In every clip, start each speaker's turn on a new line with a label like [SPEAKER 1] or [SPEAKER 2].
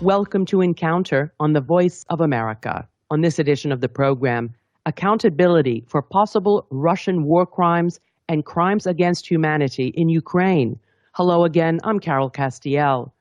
[SPEAKER 1] Welcome to Encounter on the Voice of America. On this edition of the program, accountability for possible Russian war crimes and crimes against humanity in Ukraine. Hello again, I'm Carol Castiel.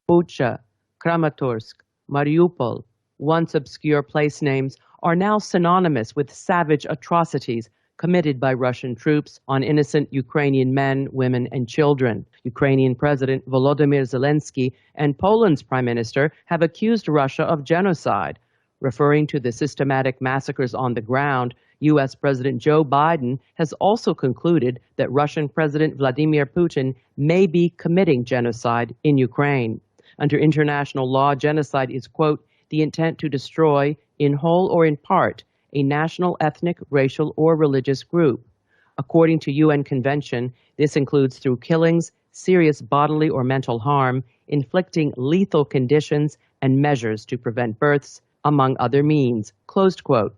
[SPEAKER 1] Bucha, Kramatorsk, Mariupol, once obscure place names, are now synonymous with savage atrocities committed by Russian troops on innocent Ukrainian men, women, and children. Ukrainian President Volodymyr Zelensky and Poland's Prime Minister have accused Russia of genocide. Referring to the systematic massacres on the ground, U.S. President Joe Biden has also concluded that Russian President Vladimir Putin may be committing genocide in Ukraine. Under international law, genocide is, quote, the intent to destroy, in whole or in part, a national, ethnic, racial, or religious group. According to UN Convention, this includes through killings, serious bodily or mental harm, inflicting lethal conditions, and measures to prevent births, among other means, closed quote.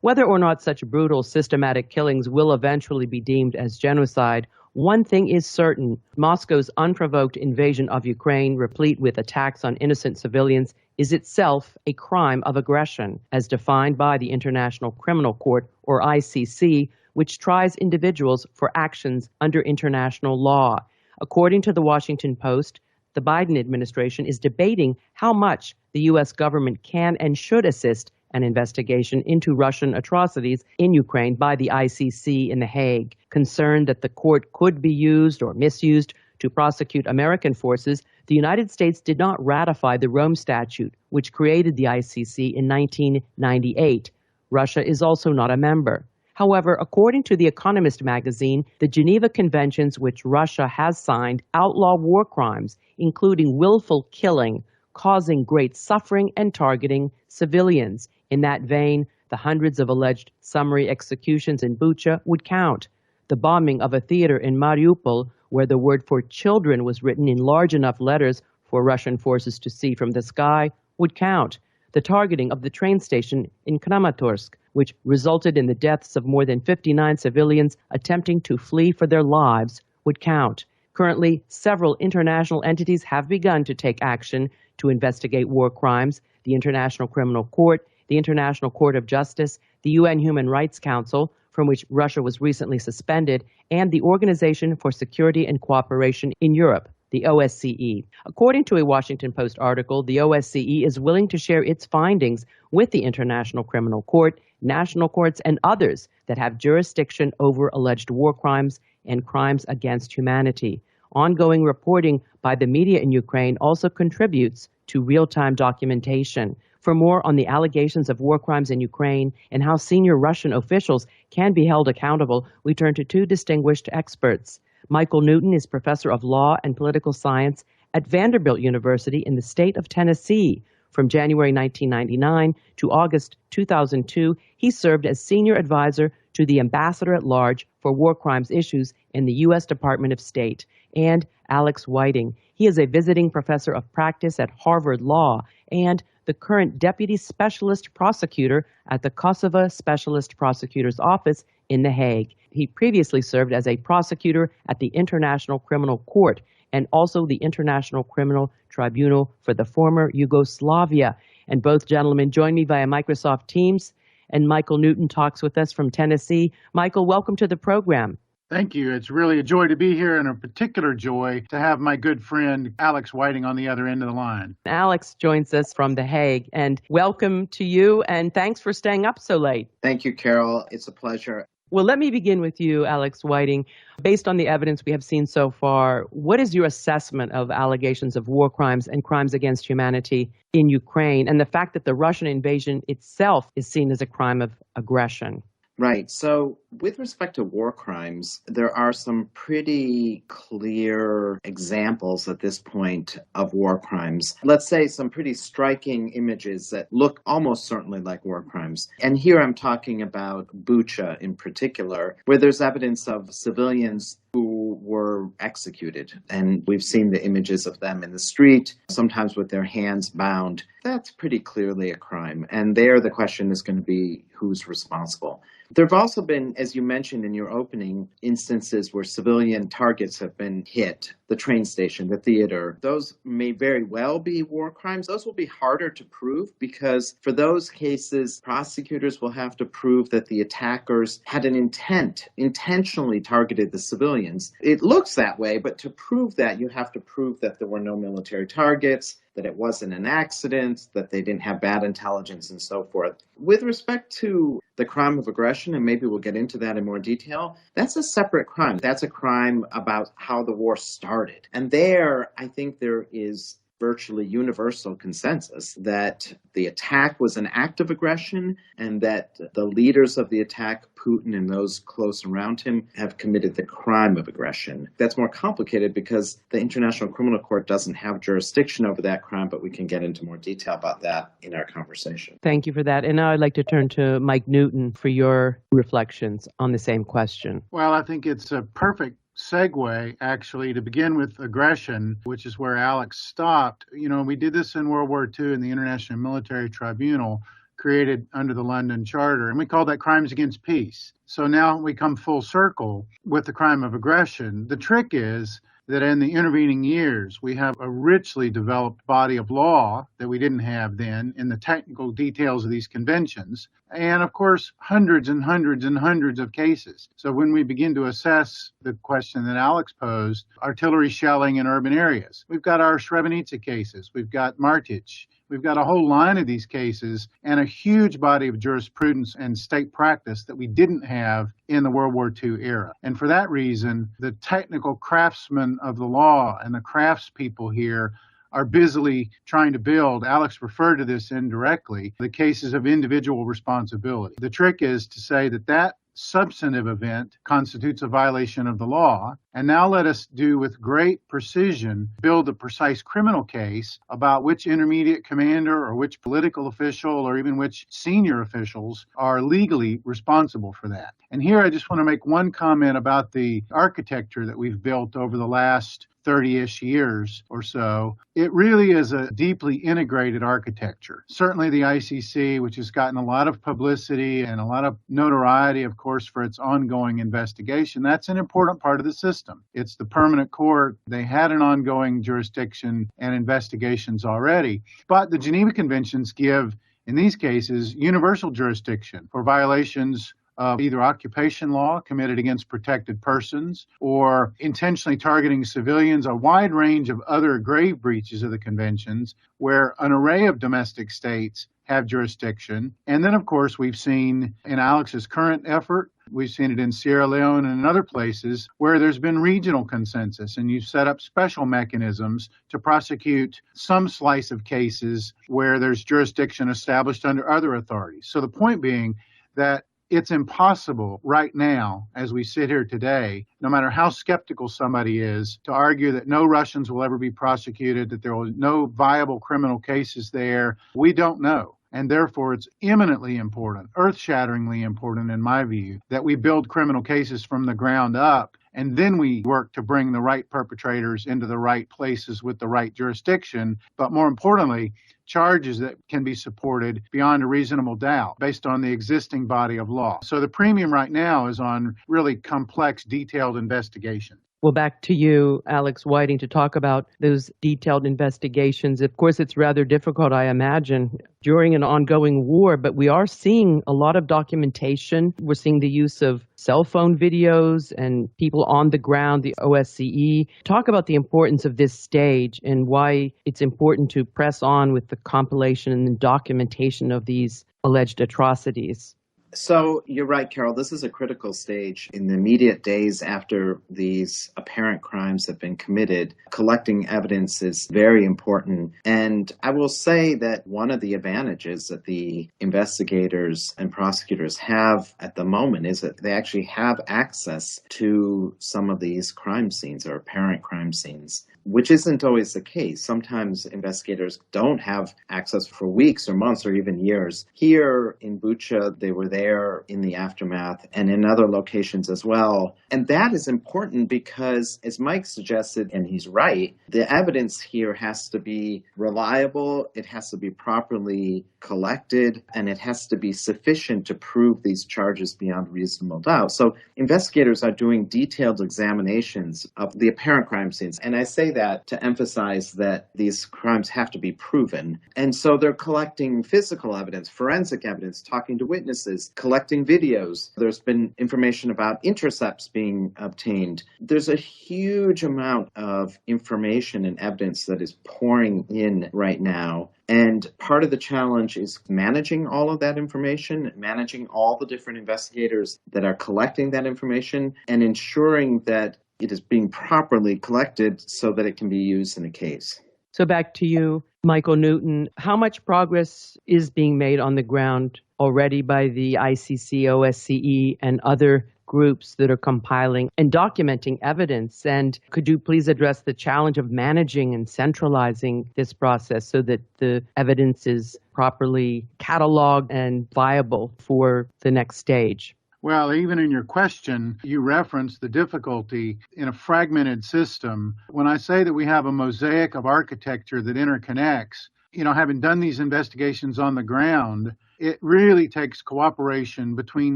[SPEAKER 1] Whether or not such brutal, systematic killings will eventually be deemed as genocide, one thing is certain: Moscow's unprovoked invasion of Ukraine, replete with attacks on innocent civilians, is itself a crime of aggression, as defined by the International Criminal Court, or ICC, which tries individuals for actions under international law. According to the Washington Post, the Biden administration is debating how much the U.S. government can and should assist an investigation into Russian atrocities in Ukraine by the ICC in The Hague. Concerned that the court could be used or misused to prosecute American forces, the United States did not ratify the Rome Statute, which created the ICC in 1998. Russia is also not a member. However, according to The Economist magazine, the Geneva Conventions which Russia has signed outlaw war crimes, including willful killing, causing great suffering and targeting civilians. In that vein, the hundreds of alleged summary executions in Bucha would count. The bombing of a theater in Mariupol, where the word for children was written in large enough letters for Russian forces to see from the sky, would count. The targeting of the train station in Kramatorsk, which resulted in the deaths of more than 59 civilians attempting to flee for their lives, would count. Currently, several international entities have begun to take action to investigate war crimes: the International Criminal Court, the International Court of Justice, the UN Human Rights Council, from which Russia was recently suspended, and the Organization for Security and Cooperation in Europe, the OSCE. According to a Washington Post article, the OSCE is willing to share its findings with the International Criminal Court, national courts, and others that have jurisdiction over alleged war crimes and crimes against humanity. Ongoing reporting by the media in Ukraine also contributes to real-time documentation. For more on the allegations of war crimes in Ukraine and how senior Russian officials can be held accountable, we turn to two distinguished experts. Michael Newton is professor of law and political science at Vanderbilt University in the state of Tennessee. From January 1999 to August 2002, he served as senior advisor to the ambassador at large for war crimes issues in the U.S. Department of State. And Alex Whiting. He is a visiting professor of practice at Harvard Law and the current deputy specialist prosecutor at the Kosovo Specialist Prosecutor's Office in The Hague. He previously served as a prosecutor at the International Criminal Court and also the International Criminal Tribunal for the former Yugoslavia. And both gentlemen join me via Microsoft Teams. And Michael Newton talks with us from Tennessee. Michael, welcome to the program.
[SPEAKER 2] Thank you. It's really a joy to be here, and a particular joy to have my good friend Alex Whiting on the other end of the line.
[SPEAKER 1] Alex joins us from The Hague, and welcome to you, and thanks for staying up so late.
[SPEAKER 3] Thank you, Carol. It's a pleasure.
[SPEAKER 1] Well, let me begin with you, Alex Whiting. Based on the evidence we have seen so far, what is your assessment of allegations of war crimes and crimes against humanity in Ukraine, and the fact that the Russian invasion itself is seen as a crime of aggression?
[SPEAKER 3] Right. So with respect to war crimes, there are some pretty clear examples at this point of war crimes. Let's say some pretty striking images that look almost certainly like war crimes. And here I'm talking about Bucha in particular, where there's evidence of civilians who were executed. And we've seen the images of them in the street, sometimes with their hands bound. That's pretty clearly a crime. And there the question is going to be who's responsible. There have also been, as you mentioned in your opening, instances where civilian targets have been hit, the train station, the theater. Those may very well be war crimes. Those will be harder to prove because for those cases, prosecutors will have to prove that the attackers had an intent, intentionally targeted the civilians. It looks that way, but to prove that, you have to prove that there were no military targets, that it wasn't an accident, that they didn't have bad intelligence, and so forth. With respect to the crime of aggression, and maybe we'll get into that in more detail, that's a separate crime. That's a crime about how the war started. And there, I think there is virtually universal consensus that the attack was an act of aggression and that the leaders of the attack, Putin and those close around him, have committed the crime of aggression. That's more complicated because the International Criminal Court doesn't have jurisdiction over that crime, but we can get into more detail about that in our conversation.
[SPEAKER 1] Thank you for that. And now I'd like to turn to Mike Newton for your reflections on the same question.
[SPEAKER 2] Well, I think it's a perfect segue, actually, to begin with aggression, which is where Alex stopped. You know, we did this in World War II in the International Military Tribunal created under the London Charter, and we called that crimes against peace. So now we come full circle with the crime of aggression. The trick is that in the intervening years, we have a richly developed body of law that we didn't have then in the technical details of these conventions. And of course, hundreds and hundreds and hundreds of cases. So when we begin to assess the question that Alex posed, artillery shelling in urban areas, we've got our Srebrenica cases, we've got Martich, we've got a whole line of these cases and a huge body of jurisprudence and state practice that we didn't have in the World War II era. And for that reason, the technical craftsmen of the law and the craftspeople here are busily trying to build, Alex referred to this indirectly, the cases of individual responsibility. The trick is to say that that substantive event constitutes a violation of the law. And now let us do with great precision build a precise criminal case about which intermediate commander or which political official or even which senior officials are legally responsible for that. And here I just want to make one comment about the architecture that we've built over the last 30-ish years or so. It really is a deeply integrated architecture. Certainly the ICC, which has gotten a lot of publicity and a lot of notoriety, of course, for its ongoing investigation, that's an important part of the system. It's the permanent court. They had an ongoing jurisdiction and investigations already. But the Geneva Conventions give, in these cases, universal jurisdiction for violations of either occupation law committed against protected persons or intentionally targeting civilians, a wide range of other grave breaches of the conventions where an array of domestic states have jurisdiction. And then, of course, we've seen in Alex's current effort, we've seen it in Sierra Leone and in other places where there's been regional consensus and you've set up special mechanisms to prosecute some slice of cases where there's jurisdiction established under other authorities. So the point being that it's impossible right now, as we sit here today, no matter how skeptical somebody is, to argue that no Russians will ever be prosecuted, that there will be no viable criminal cases there. We don't know. And therefore, it's eminently important, earth-shatteringly important, in my view, that we build criminal cases from the ground up. And then we work to bring the right perpetrators into the right places with the right jurisdiction. But more importantly, charges that can be supported beyond a reasonable doubt based on the existing body of law. So the premium right now is on really complex, detailed investigation.
[SPEAKER 1] Well, back to you, Alex Whiting, to talk about those detailed investigations. Of course, it's rather difficult, I imagine, during an ongoing war, but we are seeing a lot of documentation. We're seeing the use of cell phone videos and people on the ground, the OSCE. Talk about the importance of this stage and why it's important to press on with the compilation and documentation of these alleged atrocities.
[SPEAKER 3] So you're right, Carol. This is a critical stage. In the immediate days after these apparent crimes have been committed, collecting evidence is very important. And I will say that one of the advantages that the investigators and prosecutors have at the moment is that they actually have access to some of these crime scenes or apparent crime scenes. which isn't always the case. Sometimes investigators don't have access for weeks or months or even years. Here in Bucha, they were there in the aftermath and in other locations as well. And that is important because, as Mike suggested, and he's right, the evidence here has to be reliable, it has to be properly collected, and it has to be sufficient to prove these charges beyond reasonable doubt. So investigators are doing detailed examinations of the apparent crime scenes. And I say that to emphasize that these crimes have to be proven. And so they're collecting physical evidence, forensic evidence, talking to witnesses, collecting videos. There's been information about intercepts being obtained. There's a huge amount of information and evidence that is pouring in right now. And part of the challenge is managing all of that information, managing all the different investigators that are collecting that information, and ensuring that it is being properly collected so that it can be used in a case.
[SPEAKER 1] So back to you, Michael Newton. How much progress is being made on the ground already by the ICC, OSCE, and other groups that are compiling and documenting evidence? And could you please address the challenge of managing and centralizing this process so that the evidence is properly cataloged and viable for the next stage?
[SPEAKER 2] Well, even in your question, you referenced the difficulty in a fragmented system. When I say that we have a mosaic of architecture that interconnects, having done these investigations on the ground, it really takes cooperation between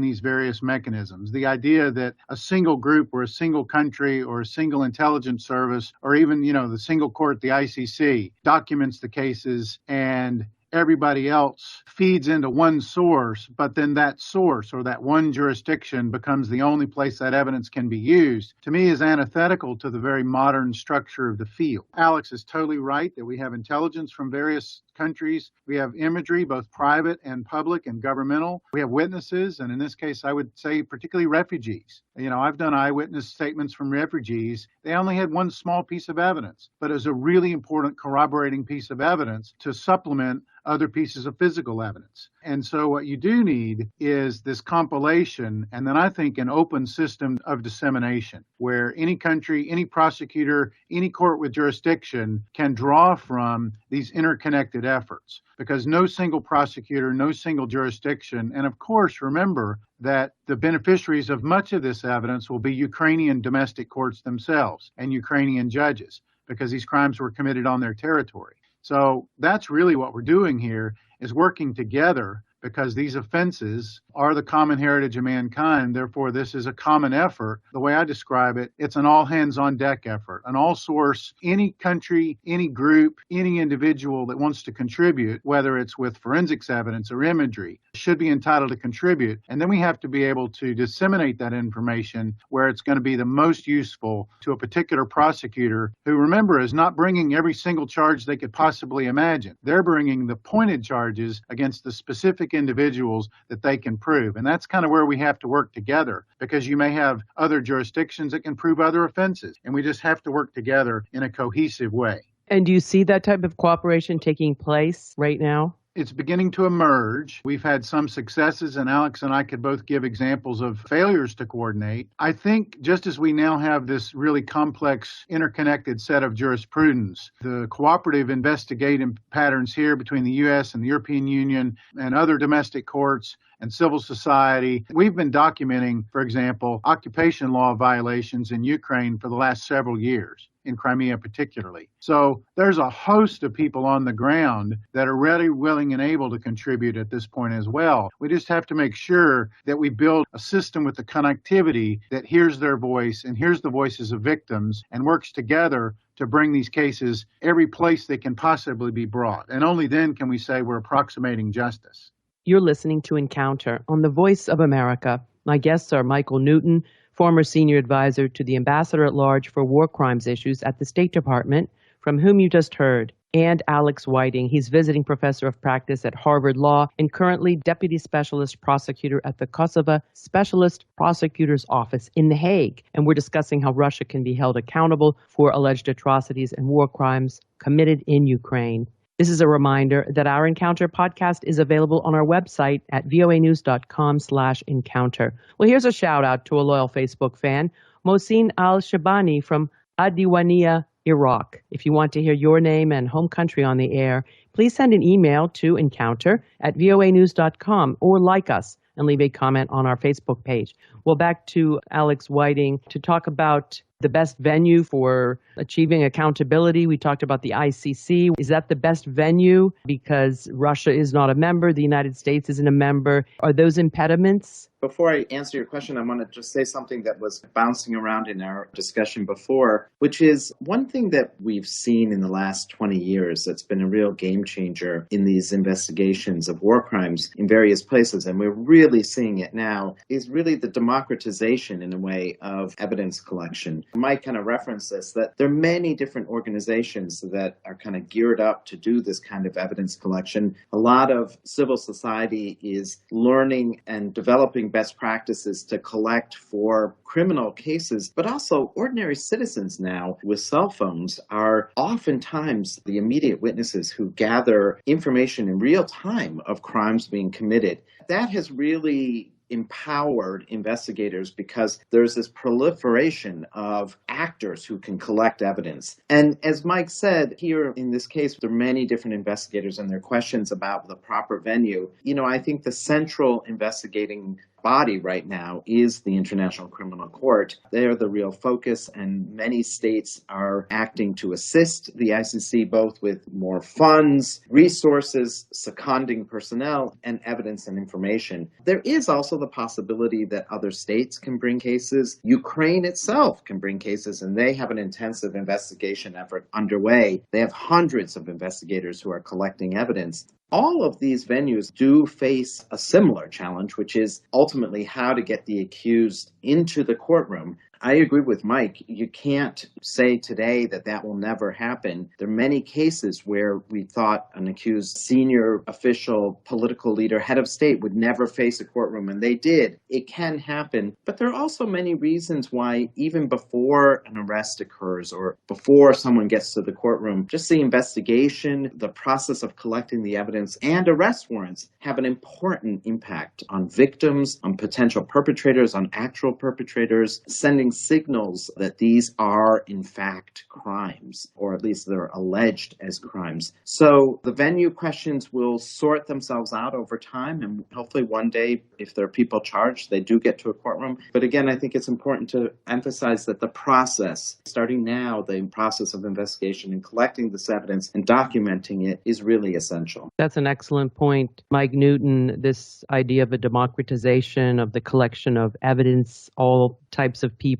[SPEAKER 2] these various mechanisms. The idea that a single group or a single country or a single intelligence service or even, the single court, the ICC, documents the cases and everybody else feeds into one source, but then that source or that one jurisdiction becomes the only place that evidence can be used, to me is antithetical to the very modern structure of the field. Alex is totally right that we have intelligence from various countries. We have imagery, both private and public and governmental. We have witnesses, and in this case, I would say particularly refugees. I've done eyewitness statements from refugees. They only had one small piece of evidence, but it was a really important corroborating piece of evidence to supplement other pieces of physical evidence. And so what you do need is this compilation, and then I think an open system of dissemination where any country, any prosecutor, any court with jurisdiction can draw from these interconnected efforts. Because no single prosecutor, no single jurisdiction, and of course, remember that the beneficiaries of much of this evidence will be Ukrainian domestic courts themselves and Ukrainian judges, because these crimes were committed on their territory. So that's really what we're doing here, is working together, because these offenses are the common heritage of mankind. Therefore, this is a common effort. The way I describe it, it's an all-hands-on-deck effort, an all-source, any country, any group, any individual that wants to contribute, whether it's with forensics evidence or imagery, should be entitled to contribute. And then we have to be able to disseminate that information where it's going to be the most useful to a particular prosecutor who, remember, is not bringing every single charge they could possibly imagine. They're bringing the pointed charges against the specific individuals that they can prove. And that's kind of where we have to work together, because you may have other jurisdictions that can prove other offenses. And we just have to work together in a cohesive way.
[SPEAKER 1] And do you see that type of cooperation taking place right now?
[SPEAKER 2] It's beginning to emerge. We've had some successes, and Alex and I could both give examples of failures to coordinate. I think just as we now have this really complex, interconnected set of jurisprudence, the cooperative investigative patterns here between the U.S. and the European Union and other domestic courts and civil society, we've been documenting, for example, occupation law violations in Ukraine for the last several years, in Crimea particularly. So there's a host of people on the ground that are ready, willing, and able to contribute at this point as well. We just have to make sure that we build a system with the connectivity that hears their voice and hears the voices of victims and works together to bring these cases every place they can possibly be brought. And only then can we say we're approximating justice.
[SPEAKER 1] You're listening to Encounter on the Voice of America. My guests are Michael Newton, former senior advisor to the Ambassador at Large for War Crimes Issues at the State Department, from whom you just heard, and Alex Whiting. He's visiting professor of practice at Harvard Law and currently deputy specialist prosecutor at the Kosovo Specialist Prosecutor's Office in The Hague. And we're discussing how Russia can be held accountable for alleged atrocities and war crimes committed in Ukraine. This is a reminder that our Encounter podcast is available on our website at voanews.com/encounter. Well, here's a shout out to a loyal Facebook fan, Mohsin Al-Shabani from Adiwania, Iraq. If you want to hear your name and home country on the air, please send an email to encounter@voanews.com or like us and leave a comment on our Facebook page. Well, back to Alex Whiting to talk about the best venue for achieving accountability. We talked about the ICC. Is that the best venue because Russia is not a member, the United States isn't a member? Are those impediments?
[SPEAKER 3] Before I answer your question, I want to just say something that was bouncing around in our discussion before, which is one thing that we've seen in the last 20 years that's been a real game changer in these investigations of war crimes in various places, and we're really seeing it now, is really the democratization, in a way, of evidence collection. Mike kind of referenced this, that there are many different organizations that are kind of geared up to do this kind of evidence collection. A lot of civil society is learning and developing best practices to collect for criminal cases, but also ordinary citizens now with cell phones are oftentimes the immediate witnesses who gather information in real time of crimes being committed. That has really empowered investigators because there's this proliferation of actors who can collect evidence. And as Mike said, here in this case, there are many different investigators and their questions about the proper venue. I think the central investigating body right now is the International Criminal Court. They are the real focus, and many states are acting to assist the ICC both with more funds, resources, seconding personnel, and evidence and information. There is also the possibility that other states can bring cases. Ukraine itself can bring cases, and they have an intensive investigation effort underway. They have hundreds of investigators who are collecting evidence. All of these venues do face a similar challenge, which is ultimately how to get the accused into the courtroom. I agree with Mike. You can't say today that that will never happen. There are many cases where we thought an accused senior official, political leader, head of state would never face a courtroom, and they did. It can happen. But there are also many reasons why even before an arrest occurs or before someone gets to the courtroom, just the investigation, the process of collecting the evidence, and arrest warrants have an important impact on victims, on potential perpetrators, on actual perpetrators, sending signals that these are in fact crimes, or at least they're alleged as crimes. So the venue questions will sort themselves out over time, and hopefully one day, if there are people charged, they do get to a courtroom. But again, I think it's important to emphasize that the process, starting now, the process of investigation and collecting this evidence and documenting it is really essential.
[SPEAKER 1] That's an excellent point, Mike Newton. This idea of a democratization of the collection of evidence, all types of people,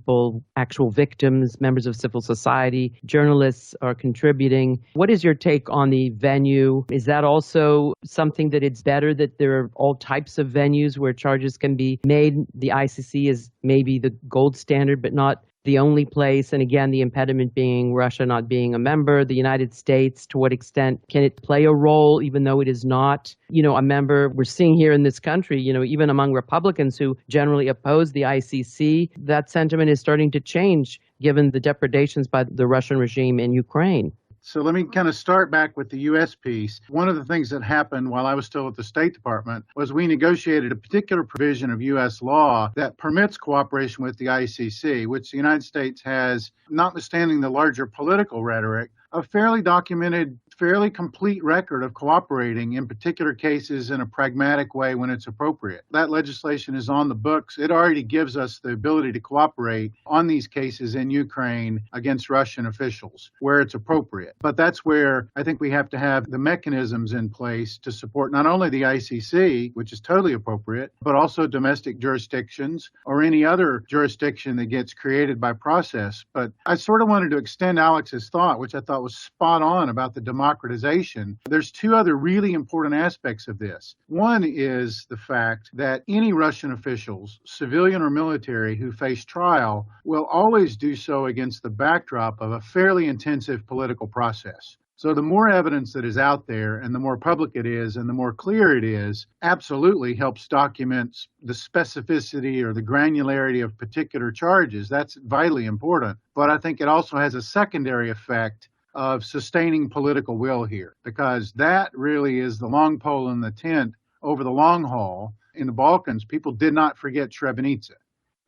[SPEAKER 1] actual victims, members of civil society, journalists are contributing. What is your take on the venue? Is that also something that it's better that there are all types of venues where charges can be made? The ICC is maybe the gold standard, but not the only place. And again, the impediment being Russia not being a member, the United States, to what extent can it play a role, even though it is not, a member? We're seeing here in this country, even among Republicans who generally oppose the ICC, that sentiment is starting to change given the depredations by the Russian regime in Ukraine.
[SPEAKER 2] So let me kind of start back with the U.S. piece. One of the things that happened while I was still at the State Department was we negotiated a particular provision of U.S. law that permits cooperation with the ICC, which the United States has, notwithstanding the larger political rhetoric, a fairly documented, fairly complete record of cooperating in particular cases in a pragmatic way when it's appropriate. That legislation is on the books. It already gives us the ability to cooperate on these cases in Ukraine against Russian officials where it's appropriate. But that's where I think we have to have the mechanisms in place to support not only the ICC, which is totally appropriate, but also domestic jurisdictions or any other jurisdiction that gets created by process. But I sort of wanted to extend Alex's thought, which I thought was spot on about the democratization. There's two other really important aspects of this. One is the fact that any Russian officials, civilian or military, who face trial will always do so against the backdrop of a fairly intensive political process. So the more evidence that is out there and the more public it is and the more clear it is, absolutely helps document the specificity or the granularity of particular charges. That's vitally important. But I think it also has a secondary effect of sustaining political will here, because that really is the long pole in the tent over the long haul. In the Balkans, people did not forget Srebrenica,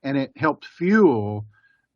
[SPEAKER 2] and it helped fuel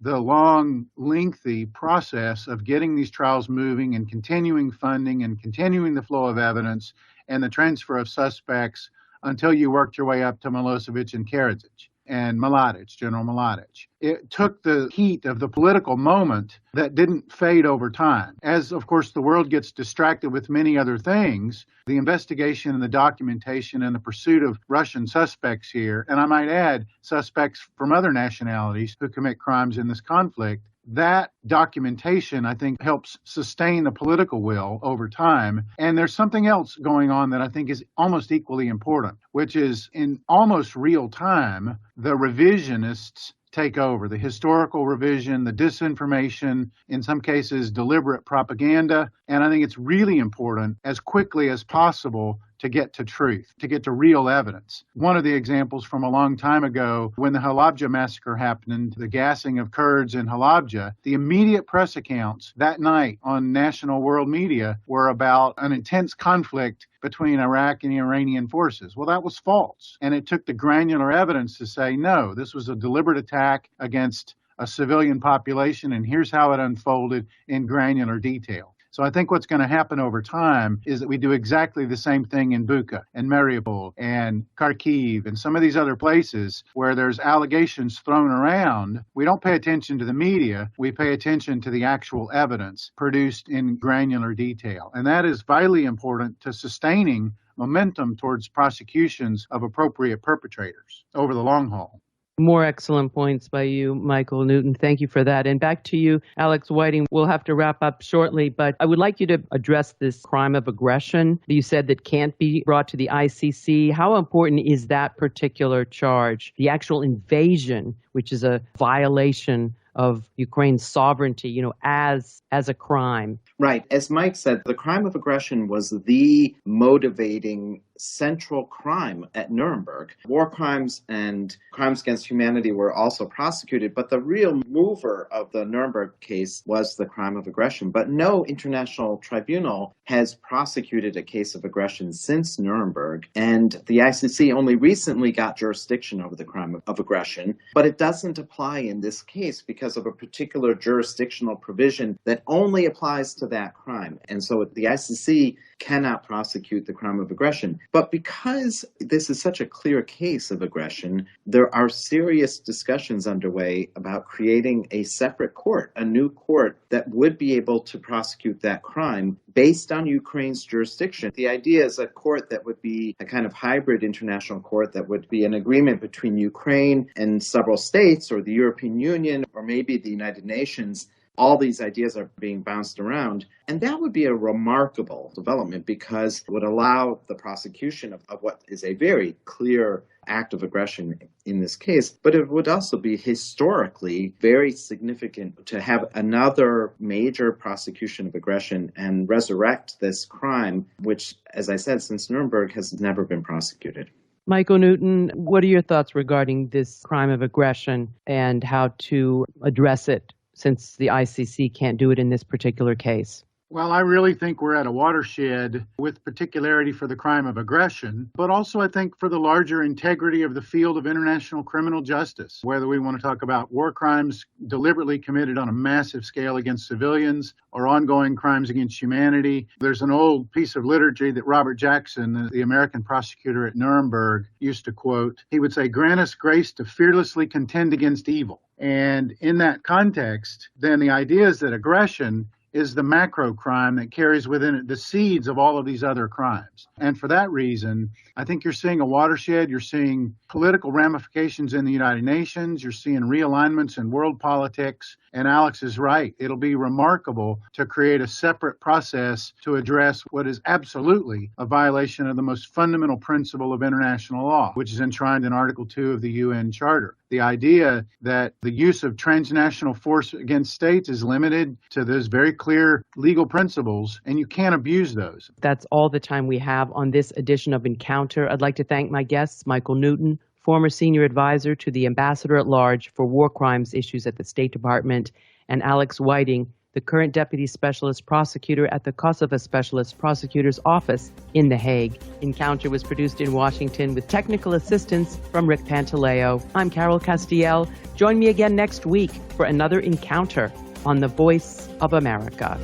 [SPEAKER 2] the long, lengthy process of getting these trials moving and continuing funding and continuing the flow of evidence and the transfer of suspects until you worked your way up to Milosevic and Karadzic and Mladic, General Mladic. It took the heat of the political moment that didn't fade over time. As, of course, the world gets distracted with many other things, the investigation and the documentation and the pursuit of Russian suspects here, and I might add suspects from other nationalities who commit crimes in this conflict, that documentation, I think, helps sustain the political will over time. And there's something else going on that I think is almost equally important, which is in almost real time, the revisionists take over, the historical revision, the disinformation, in some cases, deliberate propaganda. And I think it's really important as quickly as possible to get to truth, to get to real evidence. One of the examples from a long time ago, when the Halabja massacre happened, the gassing of Kurds in Halabja, the immediate press accounts that night on national world media were about an intense conflict between Iraq and Iranian forces. Well, that was false. And it took the granular evidence to say, no, this was a deliberate attack against a civilian population, and here's how it unfolded in granular detail. So I think what's going to happen over time is that we do exactly the same thing in Bucha and Mariupol and Kharkiv and some of these other places where there's allegations thrown around. We don't pay attention to the media. We pay attention to the actual evidence produced in granular detail. And that is vitally important to sustaining momentum towards prosecutions of appropriate perpetrators over the long haul.
[SPEAKER 1] More excellent points by you, Michael Newton. Thank you for that. And back to you, Alex Whiting. We'll have to wrap up shortly, but I would like you to address this crime of aggression you said that can't be brought to the ICC. How important is that particular charge? The actual invasion, which is a violation of Ukraine's sovereignty, as a crime.
[SPEAKER 3] Right. As Mike said, the crime of aggression was the motivating central crime at Nuremberg. War crimes and crimes against humanity were also prosecuted, but the real mover of the Nuremberg case was the crime of aggression. But no international tribunal has prosecuted a case of aggression since Nuremberg, and the ICC only recently got jurisdiction over the crime of aggression, but it doesn't apply in this case because of a particular jurisdictional provision that only applies to that crime. And so the ICC cannot prosecute the crime of aggression. But because this is such a clear case of aggression, there are serious discussions underway about creating a separate court, a new court that would be able to prosecute that crime based on Ukraine's jurisdiction. The idea is a court that would be a kind of hybrid international court that would be an agreement between Ukraine and several states or the European Union or maybe the United Nations. All these ideas are being bounced around. And that would be a remarkable development because it would allow the prosecution of what is a very clear act of aggression in this case. But it would also be historically very significant to have another major prosecution of aggression and resurrect this crime, which, as I said, since Nuremberg has never been prosecuted.
[SPEAKER 1] Michael Newton, what are your thoughts regarding this crime of aggression and how to address it, since the ICC can't do it in this particular case?
[SPEAKER 2] Well, I really think we're at a watershed with particularity for the crime of aggression, but also I think for the larger integrity of the field of international criminal justice, whether we want to talk about war crimes deliberately committed on a massive scale against civilians or ongoing crimes against humanity. There's an old piece of literature that Robert Jackson, the American prosecutor at Nuremberg, used to quote. He would say, "Grant us grace to fearlessly contend against evil." And in that context, then the idea is that aggression is the macro crime that carries within it the seeds of all of these other crimes. And for that reason, I think you're seeing a watershed. You're seeing political ramifications in the United Nations. You're seeing realignments in world politics. And Alex is right. It'll be remarkable to create a separate process to address what is absolutely a violation of the most fundamental principle of international law, which is enshrined in Article 2 of the UN Charter. The idea that the use of transnational force against states is limited to those very clear legal principles, and you can't abuse those.
[SPEAKER 1] That's all the time we have on this edition of Encounter. I'd like to thank my guests, Michael Newton, former senior advisor to the Ambassador at Large for War Crimes Issues at the State Department, and Alex Whiting, the current Deputy Specialist Prosecutor at the Kosovo Specialist Prosecutor's Office in The Hague. Encounter was produced in Washington with technical assistance from Rick Pantaleo. I'm Carol Castiel. Join me again next week for another encounter on the Voice of America.